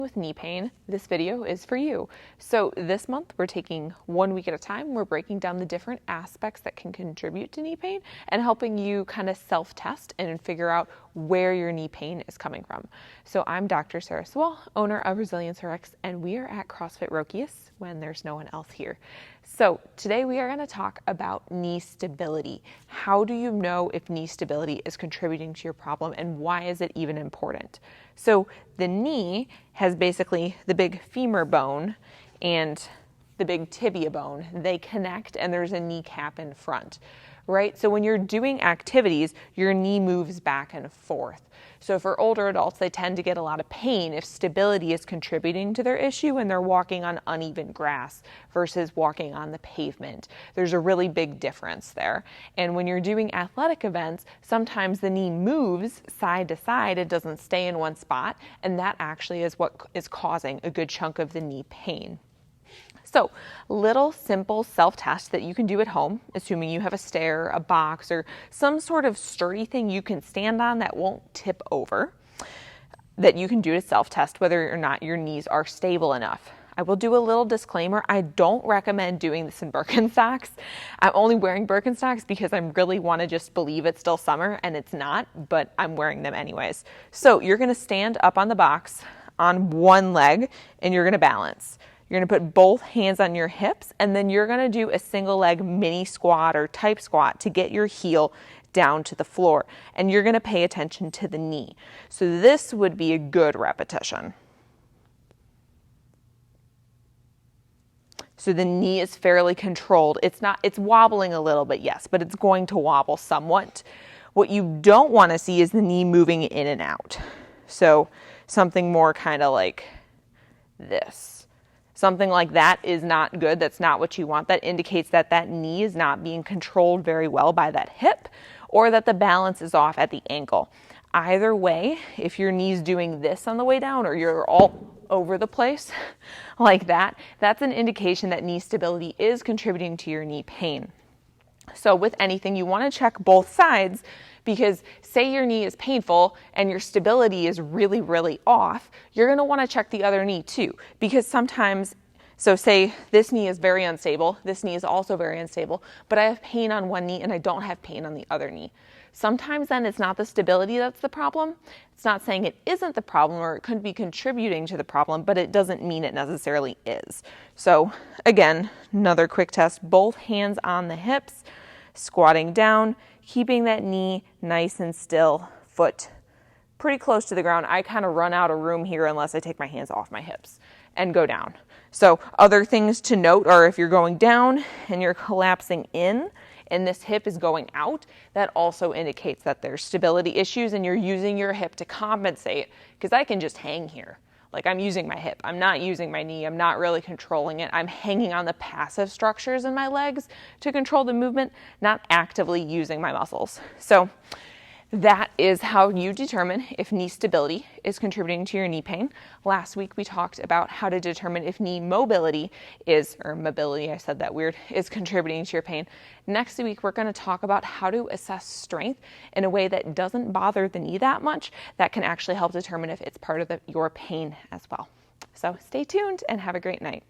With knee pain, this video is for you. So this month we're taking 1 week at a time. We're breaking down the different aspects that can contribute to knee pain and helping you kind of self-test and figure out where your knee pain is coming from. So I'm Dr. Sarah Sewell, owner of Resilience RX, and we are at CrossFit Rokius when there's no one else here. So today we are going to talk about knee stability. How do you know if knee stability is contributing to your problem, and why is it even important? So the knee has basically the big femur bone and the big tibia bone. They connect and there's a kneecap in front, right? So when you're doing activities, your knee moves back and forth. So for older adults, they tend to get a lot of pain if stability is contributing to their issue and they're walking on uneven grass versus walking on the pavement. There's a really big difference there. And when you're doing athletic events, sometimes the knee moves side to side. It doesn't stay in one spot. And that actually is what is causing a good chunk of the knee pain. So, little simple self-test that you can do at home, assuming you have a stair, a box, or some sort of sturdy thing you can stand on that won't tip over, that you can do to self-test whether or not your knees are stable enough. I will do a little disclaimer. I don't recommend doing this in Birkenstocks. I'm only wearing Birkenstocks because I really want to just believe it's still summer, and it's not, but I'm wearing them anyways. So you're going to stand up on the box on one leg, and you're going to balance. You're going to put both hands on your hips, and then you're going to do a single leg mini squat or type squat to get your heel down to the floor. And you're going to pay attention to the knee. So this would be a good repetition. So the knee is fairly controlled. It's wobbling a little bit, yes, but it's going to wobble somewhat. What you don't want to see is the knee moving in and out. So something more kind of like this. Something like that is not good. That's not what you want. That indicates that that knee is not being controlled very well by that hip, or that the balance is off at the ankle. Either way, if your knee's doing this on the way down, or you're all over the place like that, that's an indication that knee stability is contributing to your knee pain. So with anything, you want to check both sides, because say your knee is painful and your stability is really, really off, you're going to want to check the other knee too, because sometimes, so say this knee is very unstable, this knee is also very unstable, but I have pain on one knee and I don't have pain on the other knee. Sometimes then it's not the stability that's the problem. It's not saying it isn't the problem, or it could be contributing to the problem, but it doesn't mean it necessarily is. So again, another quick test, both hands on the hips, squatting down, keeping that knee nice and still, foot pretty close to the ground. I kind of run out of room here unless I take my hands off my hips and go down. So other things to note are if you're going down and you're collapsing in and this hip is going out, that also indicates that there's stability issues and you're using your hip to compensate, because I can just hang here. Like I'm using my hip, I'm not using my knee, I'm not really controlling it. I'm hanging on the passive structures in my legs to control the movement, not actively using my muscles. So that is how you determine if knee stability is contributing to your knee pain. Last week we talked about how to determine if knee mobility is, or mobility, I said that weird, is contributing to your pain. Next week we're going to talk about how to assess strength in a way that doesn't bother the knee that much, that can actually help determine if it's part of your pain as well. So stay tuned and have a great night.